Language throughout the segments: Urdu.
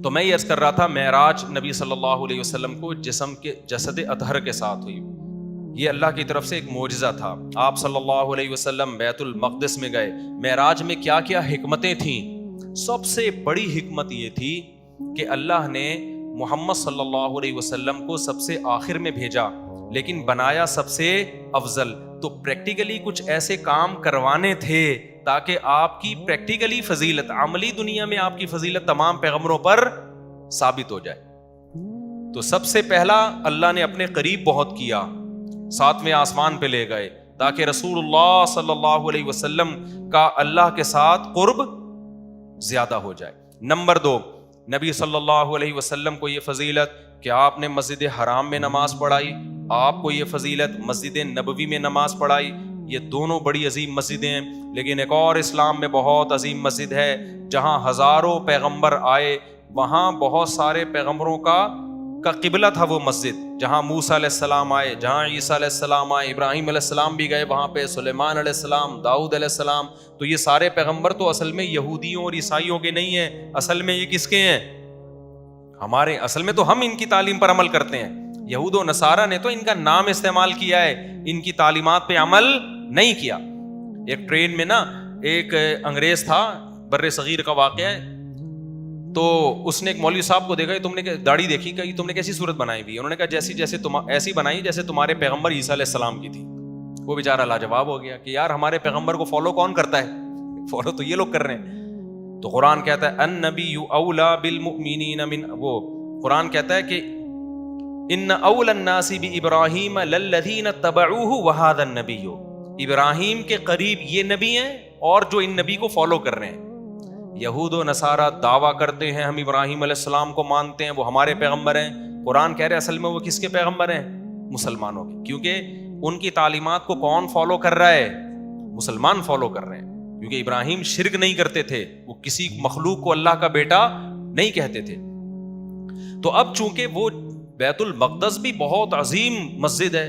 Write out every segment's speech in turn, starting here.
تو میں یہ عرض کر رہا تھا معراج نبی صلی اللہ علیہ وسلم کو جسد اطہر کے ساتھ ہوئی. یہ اللہ کی طرف سے ایک معجزہ تھا. آپ صلی اللہ علیہ وسلم بیت المقدس میں گئے. معراج میں کیا کیا حکمتیں تھیں؟ سب سے بڑی حکمت یہ تھی کہ اللہ نے محمد صلی اللہ علیہ وسلم کو سب سے آخر میں بھیجا لیکن بنایا سب سے افضل. تو پریکٹیکلی کچھ ایسے کام کروانے تھے تاکہ آپ کی پریکٹیکلی فضیلت، عملی دنیا میں آپ کی فضیلت تمام پیغمبروں پر ثابت ہو جائے. تو سب سے پہلا اللہ نے اپنے قریب بہت کیا، 7ویں آسمان پہ لے گئے تاکہ رسول اللہ صلی اللہ علیہ وسلم کا اللہ کے ساتھ قرب زیادہ ہو جائے. نمبر 2، نبی صلی اللہ علیہ وسلم کو یہ فضیلت کہ آپ نے مسجد حرام میں نماز پڑھائی، آپ کو یہ فضیلت مسجد نبوی میں نماز پڑھائی. یہ دونوں بڑی عظیم مسجدیں ہیں. لیکن ایک اور اسلام میں بہت عظیم مسجد ہے جہاں ہزاروں پیغمبر آئے، وہاں بہت سارے پیغمبروں کا قبلہ تھا وہ مسجد، جہاں موسیٰ علیہ السلام آئے، جہاں عیسیٰ علیہ السلام آئے، ابراہیم علیہ السلام بھی گئے وہاں پہ، سلیمان علیہ السلام، داؤد علیہ السلام. تو یہ سارے پیغمبر تو اصل میں یہودیوں اور عیسائیوں کے نہیں ہیں، اصل میں یہ کس کے ہیں؟ ہمارے. اصل میں تو ہم ان کی تعلیم پر عمل کرتے ہیں. یہود و نصارہ نے تو ان کا نام استعمال کیا ہے، ان کی تعلیمات پہ عمل نہیں کیا. ایک ٹرین میں نا ایک انگریز تھا، بر صغیر کا واقعہ ہے. تو اس نے ایک مولوی صاحب کو دیکھا، تم نے داڑھی دیکھی کہ تم نے کیسی صورت بنائی ہوئی ہے؟ انہوں نے کہا جیسے ایسی بنائی جیسے تمہارے پیغمبر عیسیٰ علیہ السلام کی تھی. وہ بیچارہ لاجواب ہو گیا کہ یار ہمارے پیغمبر کو فالو کون کرتا ہے؟ فالو تو یہ لوگ کر رہے ہیں. تو قرآن کہتا ہے النبی اولا بالمؤمنین من، وہ قرآن کہتا ہے کہ ان اول الناس بابراہیم للذین اتبعوہ وہذا النبی. ابراہیم کے قریب یہ نبی ہیں اور جو ان نبی کو فالو کر رہے ہیں. یہود و نصارہ دعویٰ کرتے ہیں ہم ابراہیم علیہ السلام کو مانتے ہیں، وہ ہمارے پیغمبر ہیں. قرآن کہہ رہے اصل میں وہ کس کے پیغمبر ہیں؟ مسلمانوں کے. کیونکہ ان کی تعلیمات کو کون فالو کر رہا ہے؟ مسلمان فالو کر رہے ہیں. کیونکہ ابراہیم شرک نہیں کرتے تھے، وہ کسی مخلوق کو اللہ کا بیٹا نہیں کہتے تھے. تو اب چونکہ وہ بیت المقدس بھی بہت عظیم مسجد ہے،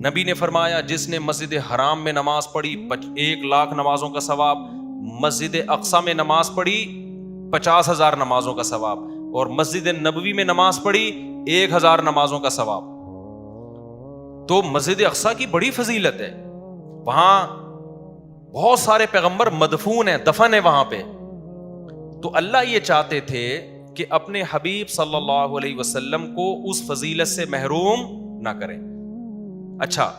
نبی نے فرمایا جس نے مسجد حرام میں نماز پڑھی 1,00,000 نمازوں کا ثواب، مسجد اقصی میں نماز پڑھی 50,000 نمازوں کا ثواب، اور مسجد نبوی میں نماز پڑھی 1,000 نمازوں کا ثواب. تو مسجد اقصی کی بڑی فضیلت ہے. وہاں بہت سارے پیغمبر مدفون ہیں، دفن ہے وہاں پہ. تو اللہ یہ چاہتے تھے کہ اپنے حبیب صلی اللہ علیہ وسلم کو اس فضیلت سے محروم نہ کریں. اچھا،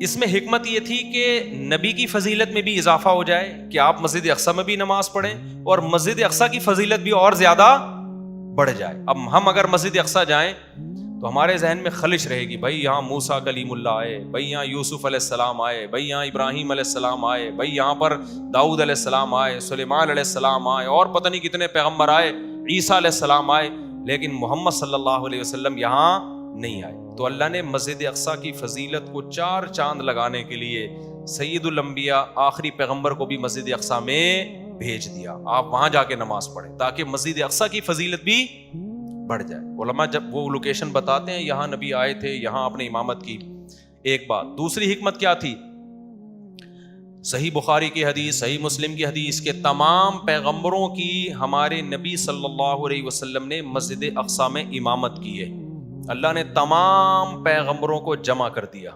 اس میں حکمت یہ تھی کہ نبی کی فضیلت میں بھی اضافہ ہو جائے کہ آپ مسجد اقصی میں بھی نماز پڑھیں اور مسجد اقصی کی فضیلت بھی اور زیادہ بڑھ جائے. اب ہم اگر مسجد اقصی جائیں تو ہمارے ذہن میں خلش رہے گی، بھائی یہاں موسیٰ کلیم اللہ آئے، بھائی یہاں یوسف علیہ السلام آئے، بھائی یہاں ابراہیم علیہ السلام آئے، بھائی یہاں پر داؤد علیہ السلام آئے، سلیمان علیہ السلام آئے، اور پتہ نہیں کتنے پیغمبر آئے، عیسیٰ علیہ السلام آئے، لیکن محمد صلی اللہ علیہ وسلم یہاں نہیں آئے. تو اللہ نے مسجد اقصی کی فضیلت کو 4 چاند لگانے کے لیے سید الانبیاء آخری پیغمبر کو بھی مسجد اقصی میں بھیج دیا. آپ وہاں جا کے نماز پڑھیں تاکہ مسجد اقصی کی فضیلت بھی بڑھ جائے. علماء جب وہ لوکیشن بتاتے ہیں یہاں نبی آئے تھے، یہاں اپنے امامت کی. ایک بات. دوسری حکمت کیا تھی؟ صحیح بخاری کی حدیث، صحیح مسلم کی حدیث کہ تمام پیغمبروں کی ہمارے نبی صلی اللہ علیہ وسلم نے مسجد اقصی میں امامت کی ہے. اللہ نے تمام پیغمبروں کو جمع کر دیا،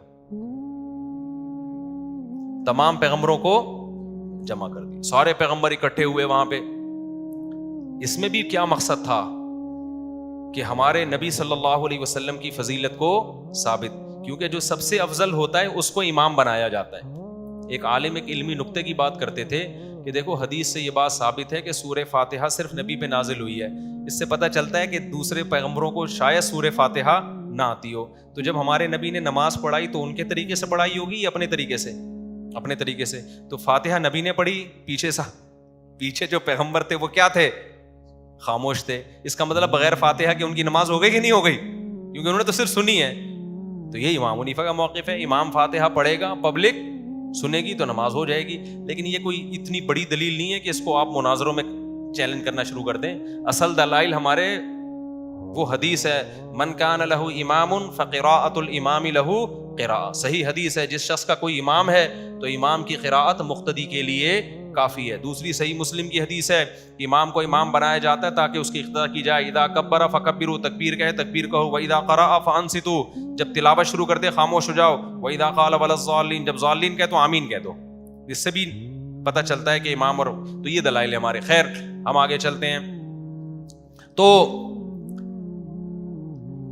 تمام پیغمبروں کو جمع کر دیا، سارے پیغمبر اکٹھے ہوئے وہاں پہ. اس میں بھی کیا مقصد تھا کہ ہمارے نبی صلی اللہ علیہ وسلم کی فضیلت کو ثابت، کیونکہ جو سب سے افضل ہوتا ہے اس کو امام بنایا جاتا ہے. ایک عالم ایک علمی نقطے کی بات کرتے تھے کہ دیکھو حدیث سے یہ بات ثابت ہے کہ سورہ فاتحہ صرف نبی پہ نازل ہوئی ہے. اس سے پتہ چلتا ہے کہ دوسرے پیغمبروں کو شاید سورہ فاتحہ نہ آتی ہو. تو جب ہمارے نبی نے نماز پڑھائی تو ان کے طریقے سے پڑھائی ہوگی یا اپنے طریقے سے؟ اپنے طریقے سے. تو فاتحہ نبی نے پڑھی، پیچھے جو پیغمبر تھے وہ کیا تھے؟ خاموش تھے. اس کا مطلب بغیر فاتحہ کہ ان کی نماز ہو گئی کہ نہیں ہو گئی؟ کیونکہ انہوں نے تو صرف سنی ہے. تو یہ امام حنیفہ کا موقف ہے، امام فاتحہ پڑھے گا، پبلک سنے گی تو نماز ہو جائے گی. لیکن یہ کوئی اتنی بڑی دلیل نہیں ہے کہ اس کو آپ مناظروں میں چیلنج کرنا شروع کر دیں. اصل دلائل ہمارے وہ حدیث ہے من کان لہ امام فقراءۃ الامام لہ قراءۃ. صحیح حدیث ہے، جس شخص کا کوئی امام ہے تو امام کی قراءت مقتدی کے لیے کافی ہے. دوسری صحیح مسلم کی حدیث ہے, امام کو امام بنایا جاتا ہے تاکہ اس کی اقتدا کی جائے. اذا کبر فکبروا, تکبیر کہے تکبیر کہو. واذا قرأ فانصتوا, جب تلاوت شروع کر دے خاموش ہو جاؤ. واذا قال ولا الضالین, جب ضالین کہے تو آمین کہہ دو. اس سے بھی پتہ چلتا ہے کہ امام, اور تو یہ دلائل ہے ہمارے. خیر ہم آگے چلتے ہیں. تو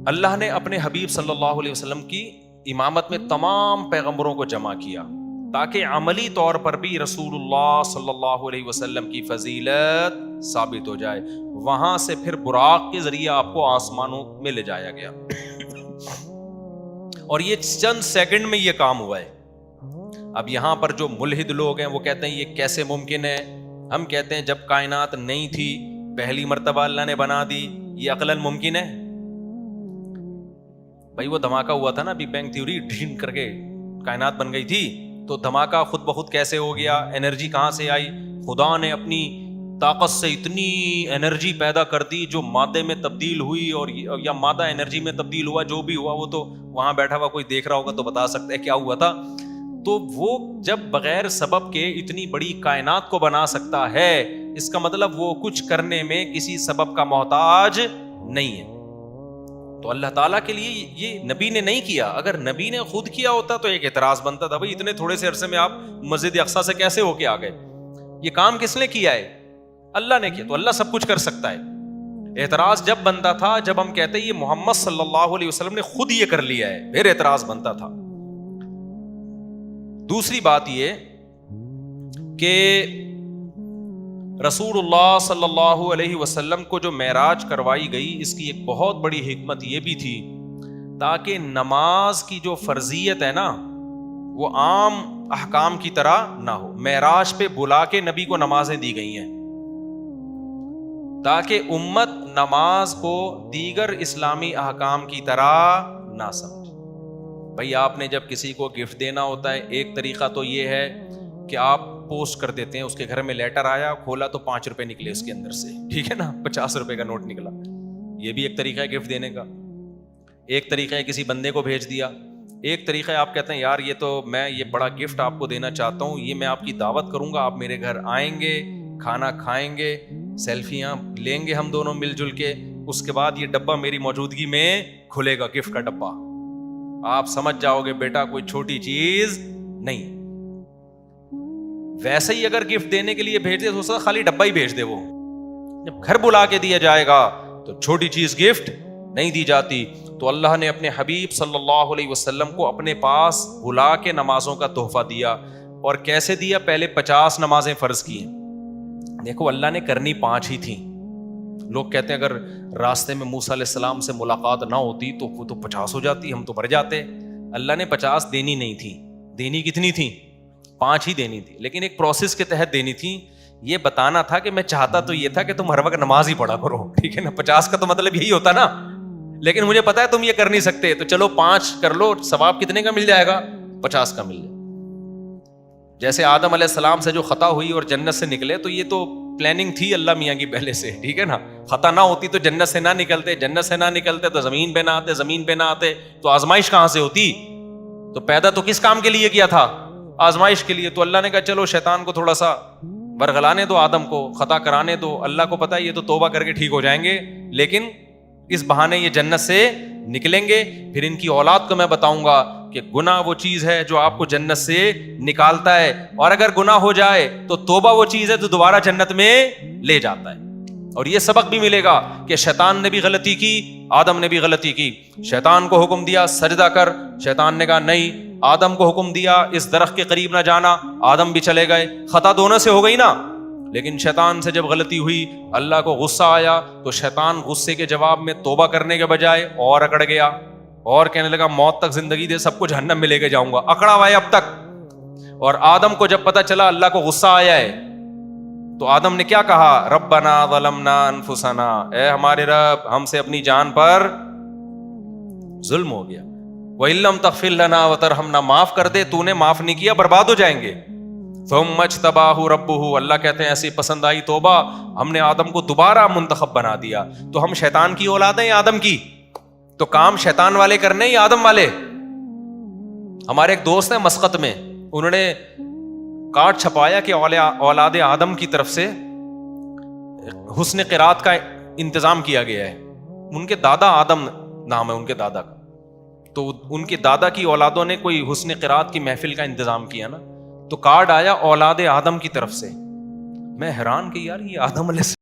اللہ نے اپنے حبیب صلی اللہ علیہ وسلم کی امامت میں تمام پیغمبروں کو جمع کیا تاکہ عملی طور پر بھی رسول اللہ صلی اللہ علیہ وسلم کی فضیلت ثابت ہو جائے. وہاں سے پھر براق کے ذریعے آپ کو آسمانوں میں لے جایا گیا, اور یہ چند سیکنڈ میں یہ کام ہوا ہے. اب یہاں پر جو ملحد لوگ ہیں وہ کہتے ہیں یہ کیسے ممکن ہے. ہم کہتے ہیں جب کائنات نہیں تھی پہلی مرتبہ اللہ نے بنا دی, یہ عقلاً ممکن ہے؟ بھائی وہ دھماکہ ہوا تھا نا, بگ بینگ تھیوری, ڈھین کر کے کائنات بن گئی تھی, تو دھماکہ خود بخود کیسے ہو گیا؟ انرجی کہاں سے آئی؟ خدا نے اپنی طاقت سے اتنی انرجی پیدا کر دی جو مادے میں تبدیل ہوئی, اور یا مادہ انرجی میں تبدیل ہوا, جو بھی ہوا وہ تو وہاں بیٹھا ہوا کوئی دیکھ رہا ہوگا تو بتا سکتا ہے کیا ہوا تھا. تو وہ جب بغیر سبب کے اتنی بڑی کائنات کو بنا سکتا ہے, اس کا مطلب وہ کچھ کرنے میں کسی سبب کا محتاج نہیں ہے. تو اللہ تعالیٰ کے لیے یہ نبی نے نہیں کیا. اگر نبی نے خود کیا ہوتا تو ایک اعتراض بنتا تھا, بھائی اتنے تھوڑے سے عرصے میں آپ مسجد اقصیٰ سے کیسے ہو کے آ گئے؟ یہ کام کس نے کیا ہے؟ اللہ نے کیا. تو اللہ سب کچھ کر سکتا ہے. اعتراض جب بنتا تھا جب ہم کہتے ہیں یہ محمد صلی اللہ علیہ وسلم نے خود یہ کر لیا ہے, پھر اعتراض بنتا تھا. دوسری بات یہ کہ رسول اللہ صلی اللہ علیہ وسلم کو جو معراج کروائی گئی, اس کی ایک بہت بڑی حکمت یہ بھی تھی تاکہ نماز کی جو فرضیت ہے نا وہ عام احکام کی طرح نہ ہو. معراج پہ بلا کے نبی کو نمازیں دی گئی ہیں تاکہ امت نماز کو دیگر اسلامی احکام کی طرح نہ سمجھے. بھائی آپ نے جب کسی کو گفٹ دینا ہوتا ہے, ایک طریقہ تو یہ ہے کہ آپ پوسٹ کر دیتے ہیں, اس کے گھر میں لیٹر آیا, کھولا تو 5 روپے نکلے اس کے اندر سے, ٹھیک ہے نا, 50 روپے کا نوٹ نکلا. یہ بھی ایک طریقہ ہے گفٹ دینے کا. ایک طریقہ ہے کسی بندے کو بھیج دیا. ایک طریقہ ہے آپ کہتے ہیں یار یہ تو میں یہ بڑا گفٹ آپ کو دینا چاہتا ہوں, یہ میں آپ کی دعوت کروں گا, آپ میرے گھر آئیں گے, کھانا کھائیں گے, سیلفیاں لیں گے ہم دونوں مل جل کے, اس کے بعد یہ ڈبہ میری موجودگی میں کھلے گا, گفٹ کا ڈبہ. آپ سمجھ جاؤ گے بیٹا کوئی چھوٹی چیز نہیں. ویسے ہی اگر گفٹ دینے کے لیے بھیج دے تو خالی ڈبہ ہی بھیج دے. وہ جب گھر بلا کے دیا جائے گا تو چھوٹی چیز گفٹ نہیں دی جاتی. تو اللہ نے اپنے حبیب صلی اللہ علیہ وسلم کو اپنے پاس بلا کے نمازوں کا تحفہ دیا. اور کیسے دیا؟ پہلے 50 نمازیں فرض کی ہیں. دیکھو اللہ نے کرنی 5 ہی تھیں. لوگ کہتے ہیں اگر راستے میں موسیٰ علیہ السلام سے ملاقات نہ ہوتی تو وہ تو 50 ہو جاتی, ہم تو مر جاتے. اللہ نے 50 دینی نہیں تھی. دینی کتنی تھی؟ 5 ہی دینی تھی, لیکن ایک پروسیس کے تحت دینی تھی. یہ بتانا تھا کہ میں چاہتا تو یہ تھا کہ تم ہر وقت نماز ہی پڑھا کرو, ٹھیک ہے نا. 50 کا تو مطلب یہی ہوتا نا, لیکن مجھے پتا ہے تم یہ کر نہیں سکتے, تو چلو 5 کر لو. ثواب کتنے کا مل جائے گا؟ 50 کا مل جائے. جیسے آدم علیہ السلام سے جو خطا ہوئی اور جنت سے نکلے, تو یہ تو پلاننگ تھی اللہ میاں کی پہلے سے, ٹھیک ہے نا. خطا نہ ہوتی تو جنت سے نہ نکلتے, جنت سے نہ نکلتے تو زمین پہ نہ آتے, زمین پہ نہ آتے تو آزمائش کہاں سے ہوتی؟ تو پیدا تو کس کام کے لیے کیا تھا؟ آزمائش کے لیے. تو اللہ نے کہا چلو شیطان کو تھوڑا سا ورغلانے دو, آدم کو خطا کرانے دو. اللہ کو پتا ہے یہ تو توبہ کر کے ٹھیک ہو جائیں گے, لیکن اس بہانے یہ جنت سے نکلیں گے. پھر ان کی اولاد کو میں بتاؤں گا کہ گناہ وہ چیز ہے جو آپ کو جنت سے نکالتا ہے, اور اگر گناہ ہو جائے تو توبہ وہ چیز ہے جو دوبارہ جنت میں لے جاتا ہے. اور یہ سبق بھی ملے گا کہ شیطان نے بھی غلطی کی, آدم نے بھی غلطی کی. شیطان کو حکم دیا سجدہ کر, شیطان نے کہا نہیں. آدم کو حکم دیا اس درخت کے قریب نہ جانا, آدم بھی چلے گئے. خطا دونوں سے ہو گئی نا. لیکن شیطان سے جب غلطی ہوئی, اللہ کو غصہ آیا, تو شیطان غصے کے جواب میں توبہ کرنے کے بجائے اور اکڑ گیا, اور کہنے لگا موت تک زندگی دے, سب کو جہنم میں لے کے جاؤں گا. اکڑا ہوا ہے اب تک. اور آدم کو جب پتا چلا اللہ کو غصہ آیا ہے, تو آدم نے کیا کہا؟ ربنا ظلمنا انفسنا, اے ہمارے رب ہم سے اپنی جان پر ظلم ہو گیا. وَإِن لَّمْ تَغْفِرْ لَنَا وَتَرْحَمْنَا, معاف کر دے, تو نے معاف نہیں کیا برباد ہو جائیں گے. ثُمَّ اجْتَبَاهُ رَبُّهُ, اللہ کہتے ہیں ایسی پسند آئی توبہ, ہم نے آدم کو دوبارہ منتخب بنا دیا. تو ہم شیطان کی اولاد ہیں یا آدم کی؟ تو کام شیطان والے کرنے یا آدم والے؟ ہمارے ایک دوست ہیں مسقط میں, انہوں نے کارڈ چھپایا کہ اولاد آدم کی طرف سے حسن قرات کا انتظام کیا گیا ہے. ان کے دادا آدم نام ہے ان کے دادا کا, تو ان کے دادا کی اولادوں نے کوئی حسن قرات کی محفل کا انتظام کیا نا, تو کارڈ آیا اولاد آدم کی طرف سے. میں حیران کہ یار یہ آدم علیہ